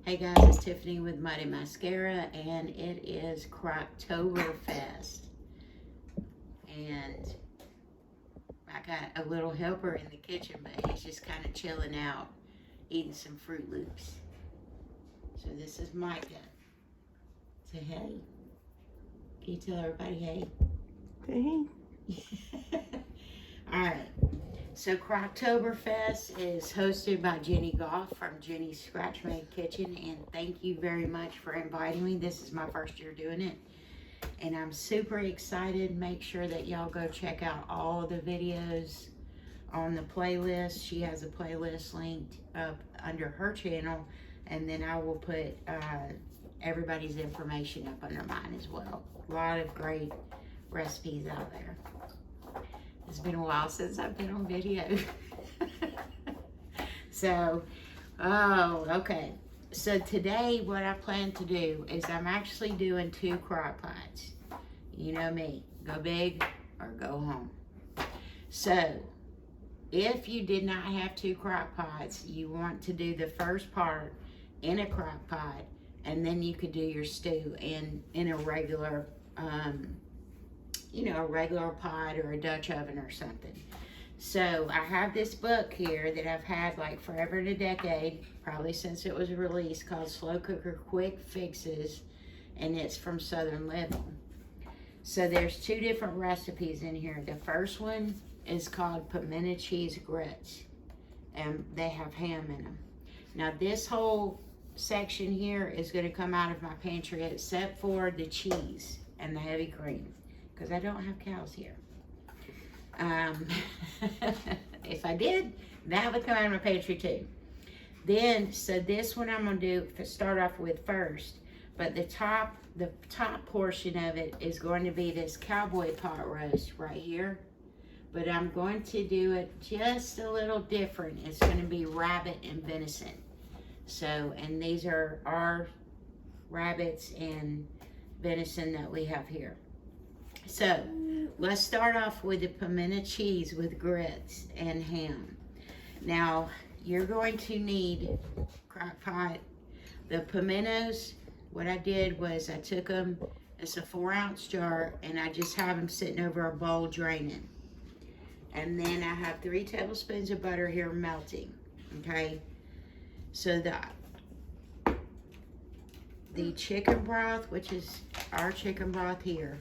Hey guys, it's Tiffany with Muddy Mascara, and it is Crocktoberfest. And I got a little helper in the kitchen, but he's just kind of chilling out, eating some Fruit Loops. So this is Micah. Say hey. Can you tell everybody hey? Hey. Alright, so Crocktoberfest is hosted by Jenny Goff from Jenny's Scratch Made Kitchen, and thank you very much for inviting me. This is my first year doing it, and I'm super excited. Make sure that y'all go check out all the videos on the playlist. She has a playlist linked up under her channel, and then I will put everybody's information up under mine as well. A lot of great recipes out there. It's been a while since I've been on video. So, okay. So today what I plan to do is I'm actually doing 2 crock pots. You know me, go big or go home. So, if you did not have 2 crock pots, you want to do the first part in a crock pot, and then you could do your stew in a regular a regular pot or a Dutch oven or something. So I have this book here that I've had like forever and a decade, probably since it was released, called Slow Cooker Quick Fixes, and it's from Southern Living. So there's 2 different recipes in here. The first one is called Pimiento Cheese Grits, and they have ham in them. Now this whole section here is going to come out of my pantry except for the cheese and the heavy cream, because I don't have cows here. If I did, that would come out of my pantry too. Then, so this one I'm gonna do start off with first, but the top portion of it is going to be this cowboy pot roast right here. But I'm going to do it just a little different. It's going to be rabbit and venison. So, and these are our rabbits and venison that we have here. So, let's start off with the pimento cheese with grits and ham. Now, you're going to need crock pot. The pimentos, what I did was I took them, it's a 4-ounce jar, and I just have them sitting over a bowl draining. And then I have 3 tablespoons of butter here melting, okay? So the chicken broth, which is our chicken broth here,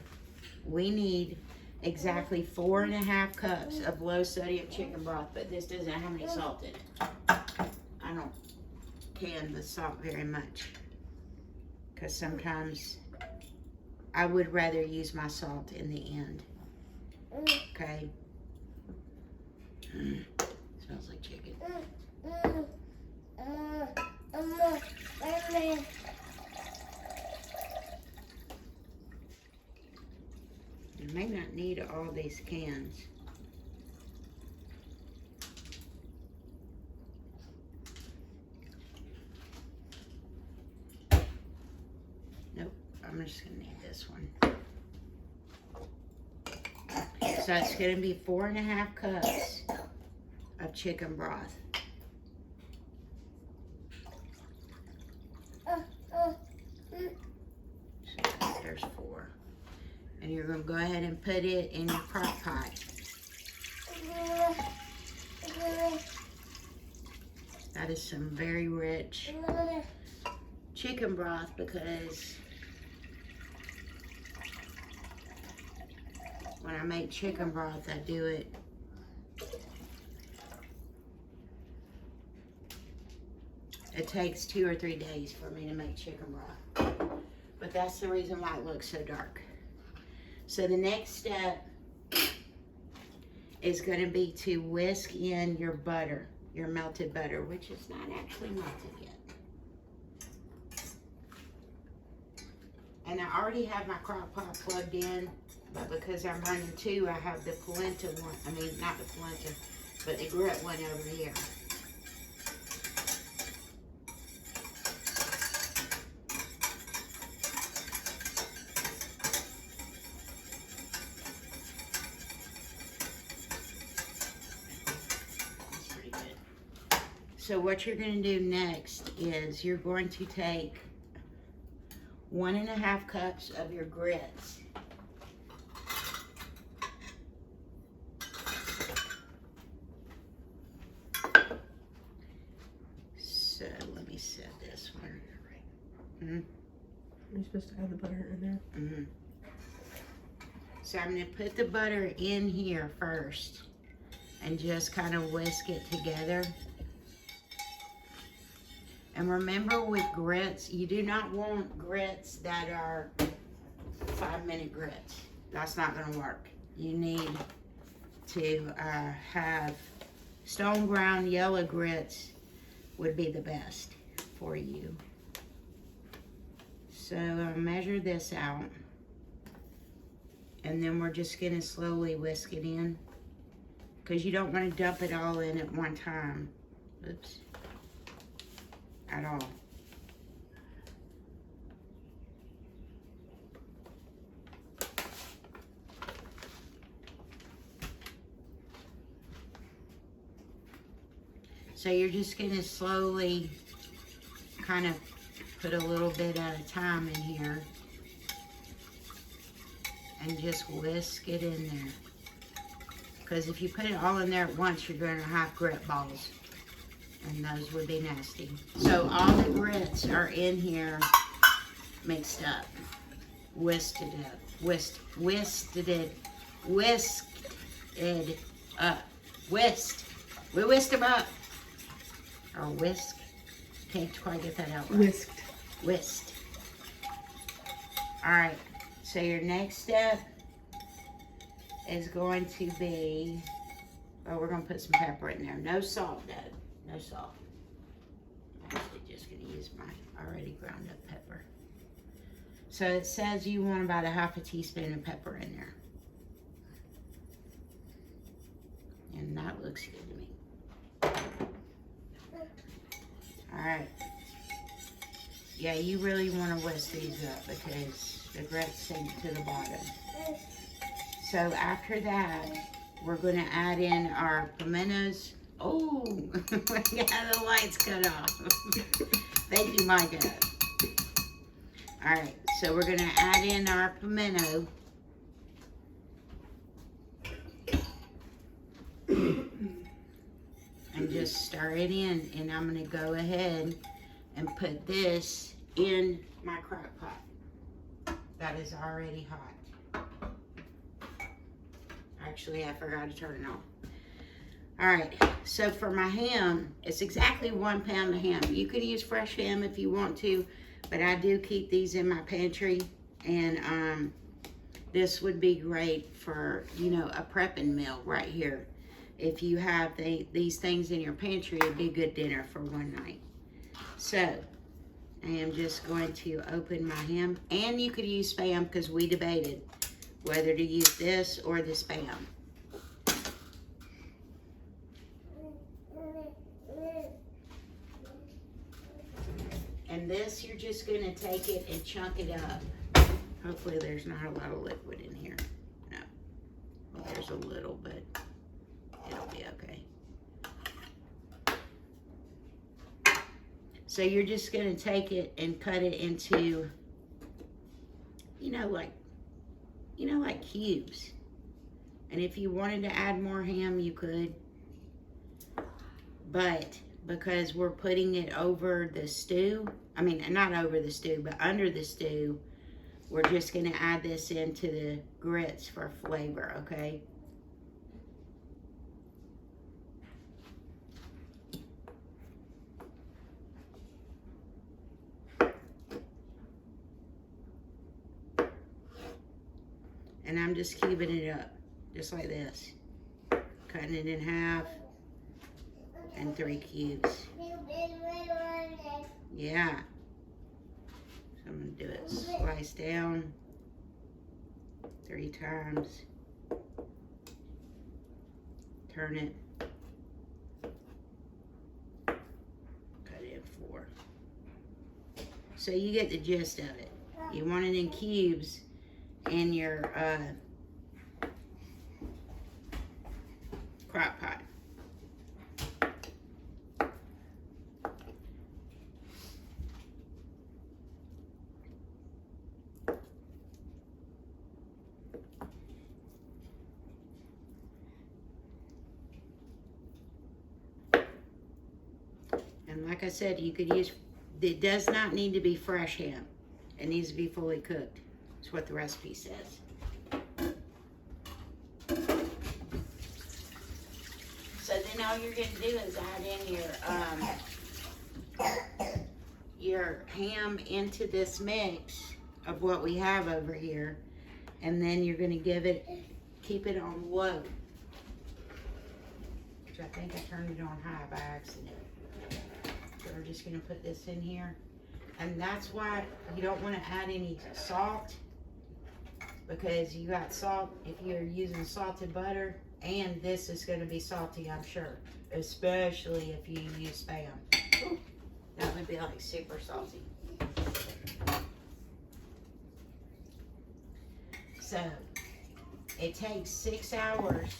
we need exactly 4.5 cups of low sodium chicken broth, but this doesn't have any salt in it. I don't can the salt very much, because sometimes I would rather use my salt in the end. Okay. Smells like chicken. You may not need all these cans. Nope, I'm just gonna need this one. So it's gonna be 4.5 cups of chicken broth. So there's 4. And you're going to go ahead and put it in your crock pot. That is some very rich chicken broth, because when I make chicken broth, I do it takes 2 or 3 days for me to make chicken broth. But that's the reason why it looks so dark. So the next step is going to be to whisk in your butter, your melted butter, which is not actually melted yet. And I already have my crock pot plugged in, but because I'm running 2, I have the polenta one, I mean not the polenta, but the grit one over here. So what you're going to do next is you're going to take 1.5 cups of your grits. So let me set this one. You're supposed to add the butter in there. So I'm going to put the butter in here first and just kind of whisk it together. And remember with grits, you do not want grits that are 5-minute grits. That's not going to work. You need to have stone ground yellow grits would be the best for you. So measure this out. And then we're just going to slowly whisk it in, because you don't want to dump it all in at one time. Oops. At all. So you're just going to slowly kind of put a little bit at a time in here and just whisk it in there. Because if you put it all in there at once, you're going to have grit balls, and those would be nasty. So all the grits are in here mixed up, whisked it up, whisked it up, whisked. We whisked them up. Or whisk. Can't quite get that out right. Whisked. Whisked. Alright, so your next step is going to be, oh, we're going to put some pepper in there. No salt, though. No salt. I'm actually just going to use my already ground up pepper. So it says you want about 1/2 teaspoon of pepper in there. And that looks good to me. Alright. Yeah, you really want to whisk these up because the grits sink to the bottom. So after that, we're going to add in our pimentos. Oh, we got the lights cut off. Thank you, Micah. Alright, so we're going to add in our pimento. And just stir it in, and I'm going to go ahead and put this in my crock pot that is already hot. Actually, I forgot to turn it on. Alright, so for my ham, it's exactly 1 pound of ham. You can use fresh ham if you want to, but I do keep these in my pantry, and this would be great for, you know, a prepping meal right here. If you have these things in your pantry, it'd be a good dinner for one night. So, I am just going to open my ham. And you could use Spam, because we debated whether to use this or the Spam. And this, you're just going to take it and chunk it up. Hopefully there's not a lot of liquid in here. No. Well, there's a little, but it'll be okay. So you're just going to take it and cut it into, like cubes. And if you wanted to add more ham, you could. But because we're putting it over the stew, I mean, not over the stew, but under the stew, we're just going to add this into the grits for flavor, okay? And I'm just cubing it up, just like this. Cutting it in half and 3 cubes. Yeah. So I'm going to do it slice down 3 times. Turn it. Cut it in 4. So you get the gist of it. You want it in cubes in your crock pot. And like I said, you could use, it does not need to be fresh ham. It needs to be fully cooked. That's what the recipe says. So then all you're gonna do is add in your ham into this mix of what we have over here. And then you're gonna keep it on low. Which I think I turned it on high by accident. So we're just gonna put this in here. And that's why you don't wanna add any salt, because you got salt if you're using salted butter, and this is gonna be salty, I'm sure. Especially if you use Spam. Ooh, that would be like super salty. So, it takes 6 hours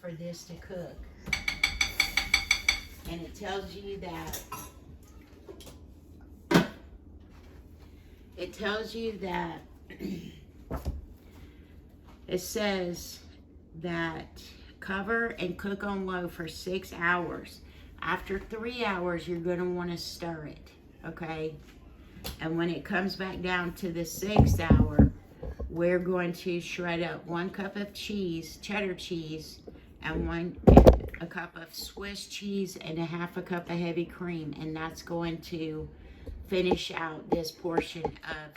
for this to cook. And it tells you that, it says that cover and cook on low for 6 hours. After 3 hours, you're gonna wanna stir it, okay? And when it comes back down to the 6th hour, we're going to shred up 1 cup of cheese, cheddar cheese, and a cup of Swiss cheese and a half a cup of heavy cream. And that's going to finish out this portion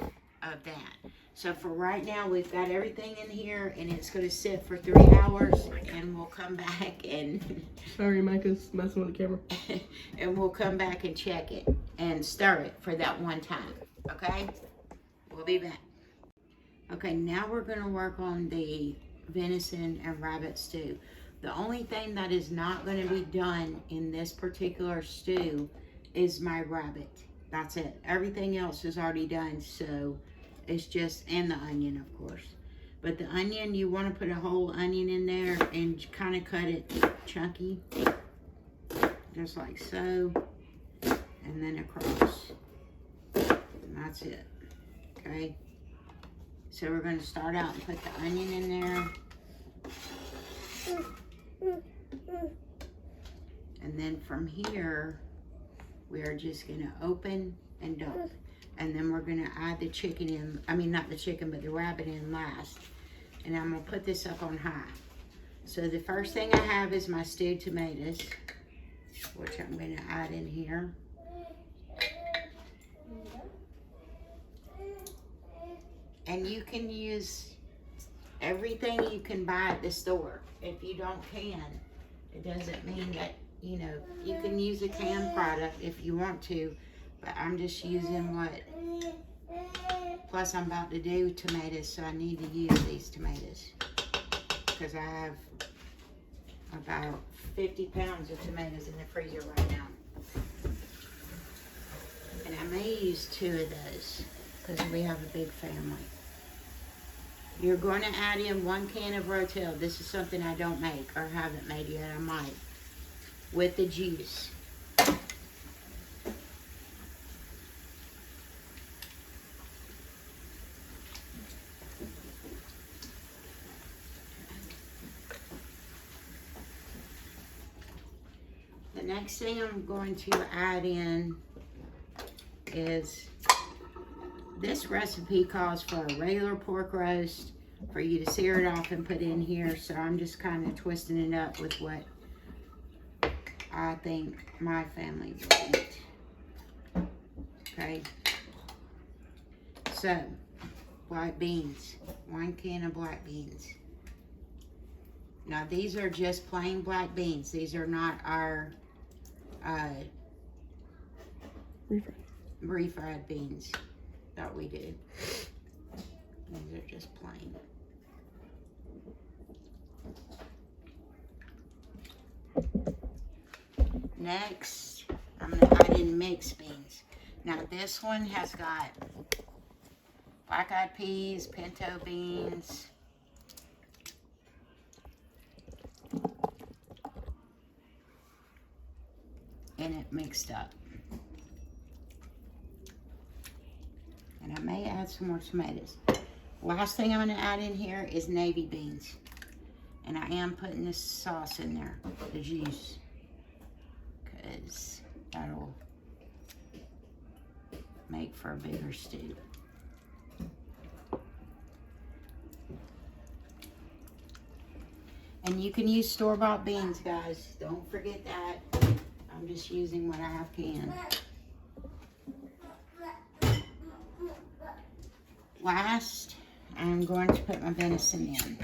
of that. So for right now, we've got everything in here, and it's going to sit for 3 hours, and we'll come back and... Sorry, Micah's messing with the camera. And we'll come back and check it and stir it for that one time, okay? We'll be back. Okay, now we're going to work on the venison and rabbit stew. The only thing that is not going to be done in this particular stew is my rabbit. That's it. Everything else is already done, so... It's just, and the onion, of course. But the onion, you want to put a whole onion in there and kind of cut it chunky. Just like so. And then across. And that's it. Okay. So we're going to start out and put the onion in there. And then from here, we are just going to open and dump. And then we're gonna add the chicken in, I mean not the chicken, but the rabbit in last. And I'm gonna put this up on high. So the first thing I have is my stewed tomatoes, which I'm gonna add in here. And you can use everything you can buy at the store. If you don't can, it doesn't mean that, you know, you can use a canned product if you want to. But I'm just using what, plus I'm about to do tomatoes, so I need to use these tomatoes. Because I have about 50 pounds of tomatoes in the freezer right now. And I may use 2 of those, because we have a big family. You're going to add in 1 can of Rotel. This is something I don't make, or haven't made yet, I might. With the juice. Next thing I'm going to add in is, this recipe calls for a regular pork roast for you to sear it off and put in here. So I'm just kind of twisting it up with what I think my family will eat. Okay. So, black beans. 1 can of black beans. Now these are just plain black beans. These are not our refried beans that we do. These are just plain. Next, I'm going to add in mixed beans. Now this one has got black-eyed peas, pinto beans, and it mixed up. And I may add some more tomatoes. Last thing I'm going to add in here is navy beans. And I am putting this sauce in there, the juice. because that'll make for a bigger stew. And you can use store-bought beans, guys. Don't forget that. I'm just using what I have canned. Last, I'm going to put my venison in.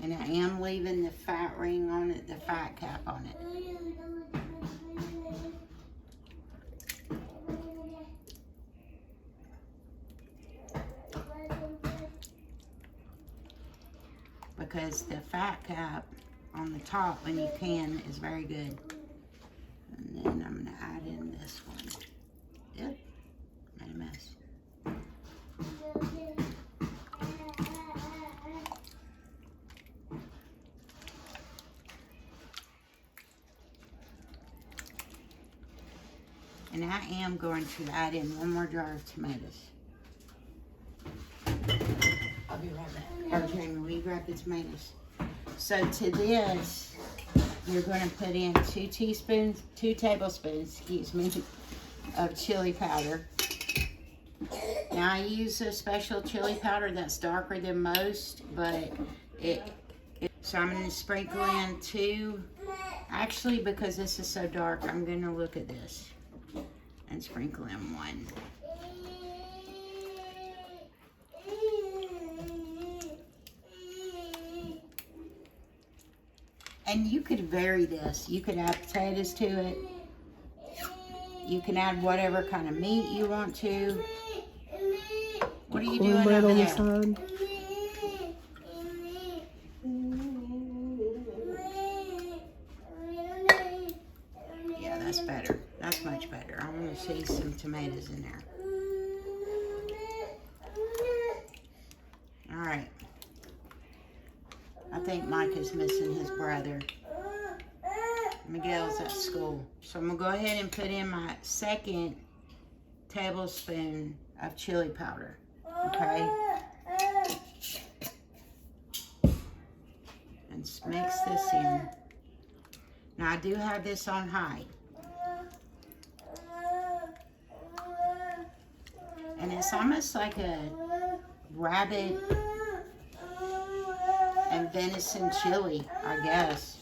And I am leaving the fat ring on it, the fat cap on it. Because the fat cap on the top when you can is very good. And then I'm gonna add in this one. Yep, made a mess. And I am going to add in one more jar of tomatoes. I'll be right back. Or Jamie, will you grab the tomatoes? So to this, you're going to put in 2 tablespoons, excuse me, of chili powder. Now I use a special chili powder that's darker than most, but so I'm going to sprinkle in 2. Actually, because this is so dark, I'm going to look at this and sprinkle in 1. And you could vary this. You could add potatoes to it. You can add whatever kind of meat you want to. What are you doing over on there? the side. Yeah, that's better. That's much better. I want to see some tomatoes in there. All right. I think Mike is missing his brother. Miguel's at school. So I'm going to go ahead and put in my 2nd tablespoon of chili powder. Okay? And mix this in. Now I do have this on high. And it's almost like a rabbit and venison chili, I guess.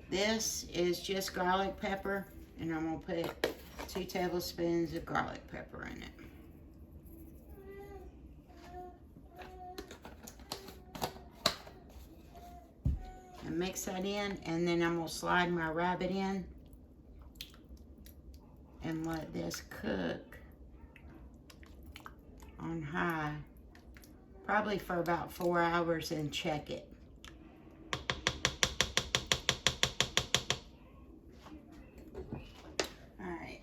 This is just garlic pepper, and I'm gonna put 2 tablespoons of garlic pepper in it. And mix that in, and then I'm gonna slide my rabbit in and let this cook on high. Probably for about 4 hours and check it. All right.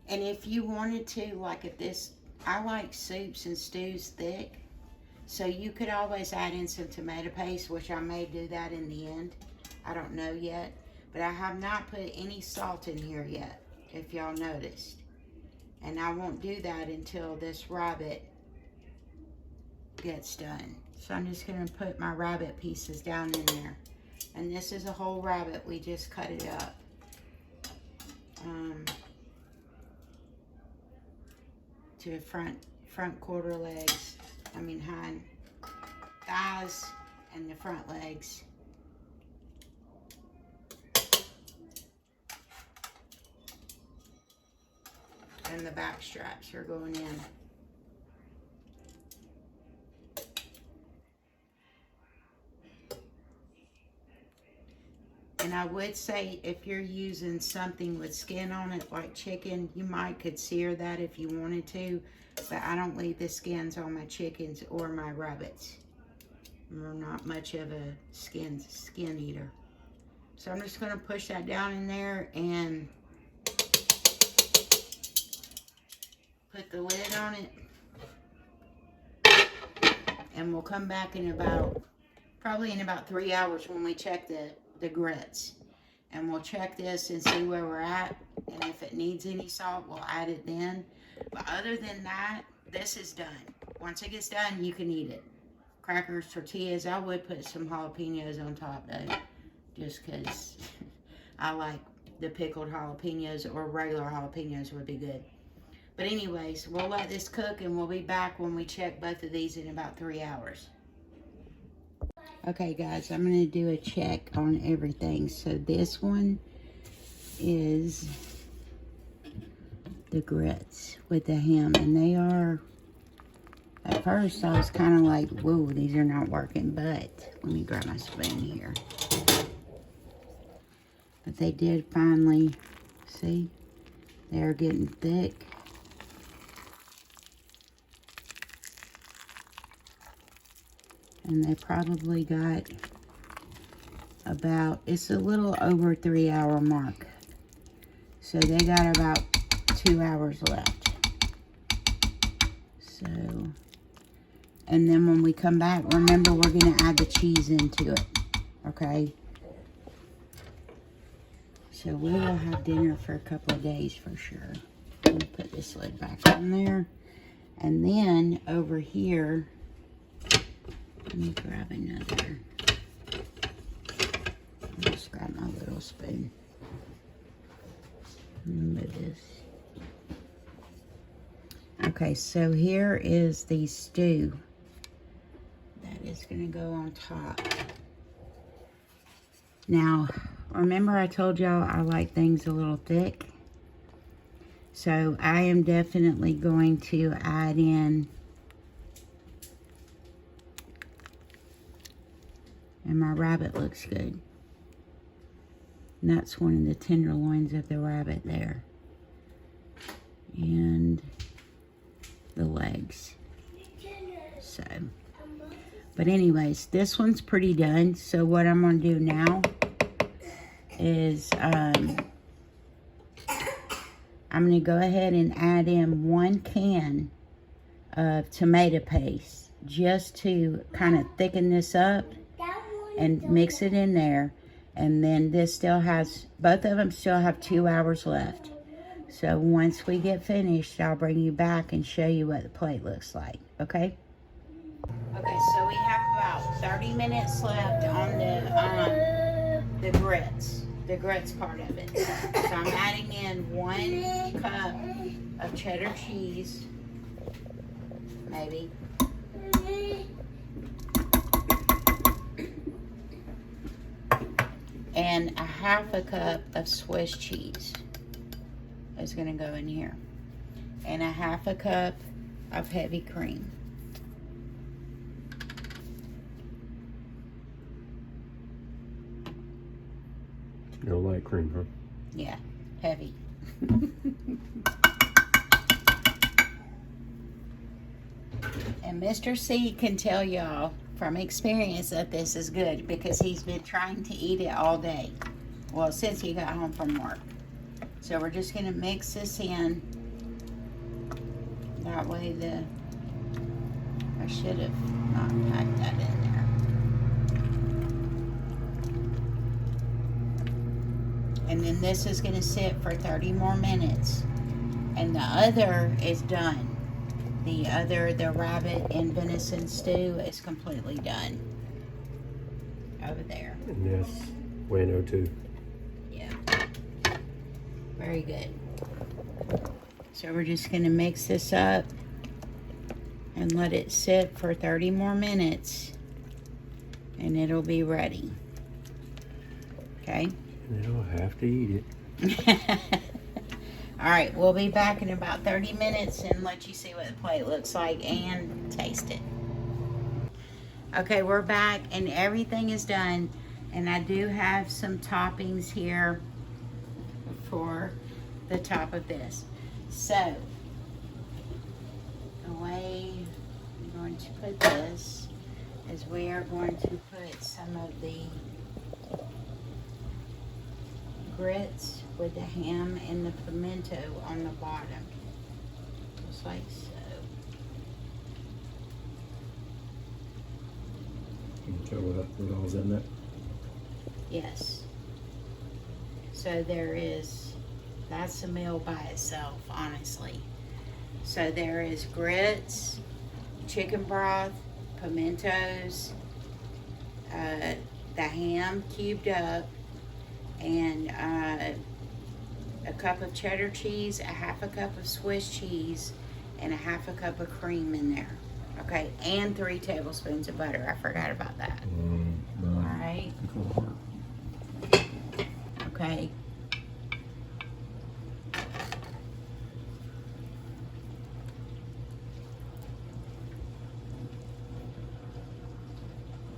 And if you wanted to, like if this, I like soups and stews thick. So you could always add in some tomato paste, which I may do that in the end. I don't know yet. But I have not put any salt in here yet, if y'all noticed. And I won't do that until this rabbit gets done. So I'm just gonna put my rabbit pieces down in there. And this is a whole rabbit, we just cut it up. To front quarter legs, hind thighs and the front legs. And the back straps are going in. And I would say if you're using something with skin on it, like chicken, you might could sear that if you wanted to, but I don't leave the skins on my chickens or my rabbits. I'm not much of a skin eater. So I'm just gonna push that down in there and put the lid on it, and we'll come back in probably in about 3 hours when we check the grits, and we'll check this and see where we're at, And if it needs any salt, we'll add it then. But other than that, this is done. Once it gets done, you can eat it. Crackers, tortillas. I would put some jalapenos on top though, just because I like the pickled jalapenos, or regular jalapenos would be good. But anyways, we'll let this cook and we'll be back when we check both of these in about 3 hours. Okay guys, I'm going to do a check on everything. So this one is the grits with the ham, and they are, at first I was kind of like, whoa, these are not working, but let me grab my spoon here. But they did finally, see, they're getting thick. And they probably got about, it's a little over 3 hour mark. So they got about 2 hours left. So, and then when we come back, remember we're going to add the cheese into it. Okay? So we will have dinner for a couple of days for sure. Let me put this lid back on there. And then over here, let me grab another. I'll just grab my little spoon. Remember this. Okay, so here is the stew that is going to go on top. Now, remember I told y'all I like things a little thick? So I am definitely going to add in, and my rabbit looks good. And that's one of the tenderloins of the rabbit there. And the legs. So, but anyways, this one's pretty done. So what I'm going to do now is I'm going to go ahead and add in 1 can of tomato paste just to kind of thicken this up and mix it in there. And then this still has, both of them still have 2 hours left. So once we get finished, I'll bring you back and show you what the plate looks like, okay? Okay, so we have about 30 minutes left on the grits part of it. So I'm adding in 1 cup of cheddar cheese, maybe. And a ½ cup of Swiss cheese is going to go in here. And a ½ cup of heavy cream. You don't like cream, huh? Yeah, heavy. And Mr. C can tell y'all from experience that this is good because he's been trying to eat it all day. Well, since he got home from work. So we're just going to mix this in. That way I should have not packed that in there. And then this is going to sit for 30 more minutes. And the other is done. The rabbit and venison stew is completely done. Over there. And this, bueno too. Yeah. Very good. So we're just going to mix this up and let it sit for 30 more minutes. And it'll be ready. Okay? And then I'll have to eat it. Alright, we'll be back in about 30 minutes and let you see what the plate looks like and taste it. Okay, we're back and everything is done. And I do have some toppings here for the top of this. So, the way I'm going to put this is we are going to put some of the grits with the ham and the pimento on the bottom, just like so. Can you tell what all's in that? Yes. So there is That's a meal by itself, honestly. So there is grits, chicken broth, pimentos, the ham cubed up, and a cup of cheddar cheese, a half a cup of Swiss cheese, and a half a cup of cream in there. Okay, and 3 tablespoons of butter. I forgot about that. All right. Okay.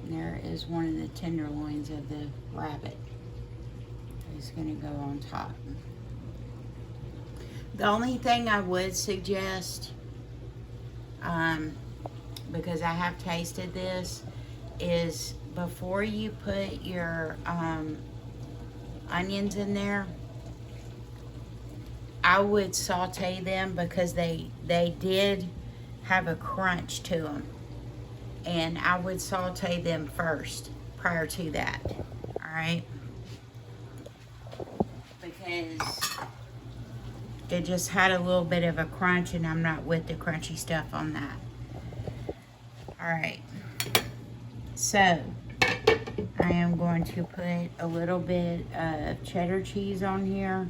There is one of the tenderloins of the rabbit. It's gonna go on top. The only thing I would suggest, because I have tasted this, is before you put your onions in there, I would saute them, because they did have a crunch to them. And I would saute them first prior to that. All right? Because it just had a little bit of a crunch, and I'm not with the crunchy stuff on that. All right. So I am going to put a little bit of cheddar cheese on here.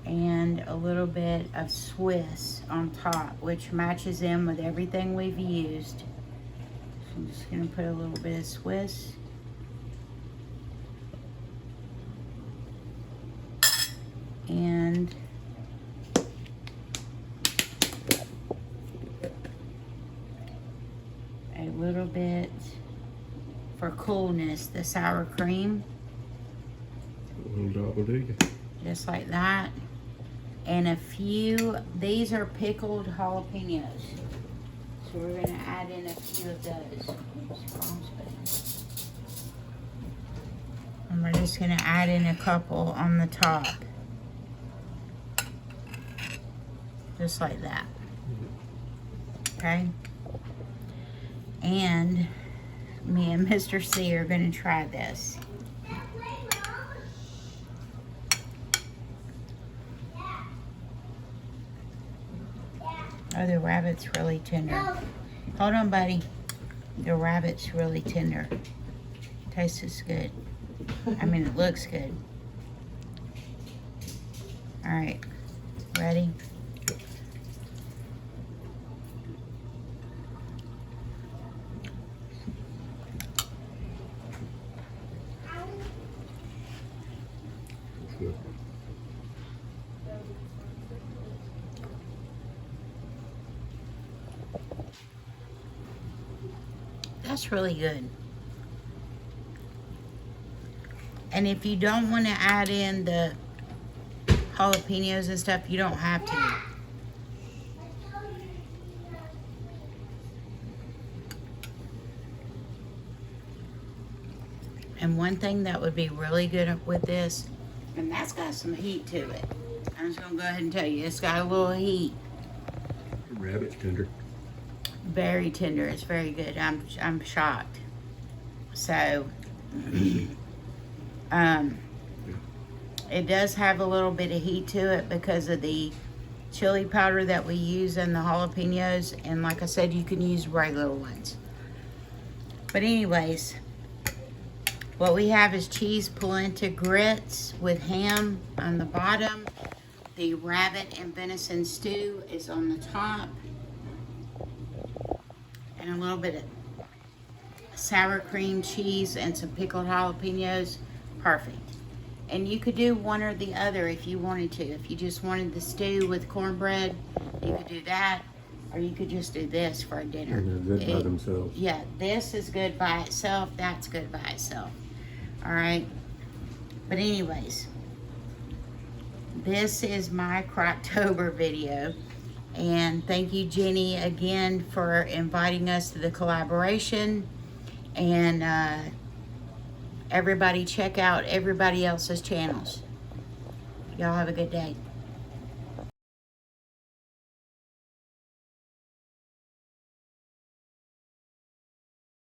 And a little bit of Swiss on top, which matches in with everything we've used. So I'm just gonna put a little bit of Swiss. And a little bit, for coolness, the sour cream. Just like that. And a few, these are pickled jalapenos. So we're gonna add in a few of those. And we're just gonna add in a couple on the top. Just like that. Okay? And me and Mr. C are gonna try this. Oh, the rabbit's really tender. Hold on, buddy. The rabbit's really tender. Tastes good. I mean, it looks good. All right. Ready? That's really good. And if you don't want to add in the jalapenos and stuff, you don't have to. And one thing that would be really good with this, and that's got some heat to it. I'm just gonna go ahead and tell you, it's got a little heat. Rabbit's tender. Very tender. It's very good. I'm shocked. So, it does have a little bit of heat to it because of the chili powder that we use in the jalapenos, and like I said, you can use regular ones. But anyways, what we have is cheese polenta grits with ham on the bottom. The rabbit and venison stew is on the top. And a little bit of sour cream cheese and some pickled jalapenos. Perfect. And you could do one or the other if you wanted to. If you just wanted the stew with cornbread, you could do that. Or you could just do this for a dinner. And they're good by themselves. Yeah, this is good by itself. That's good by itself. All right. But anyways, this is my Croctober video. And thank you, Jenny, again for inviting us to the collaboration. And everybody check out everybody else's channels. Y'all have a good day.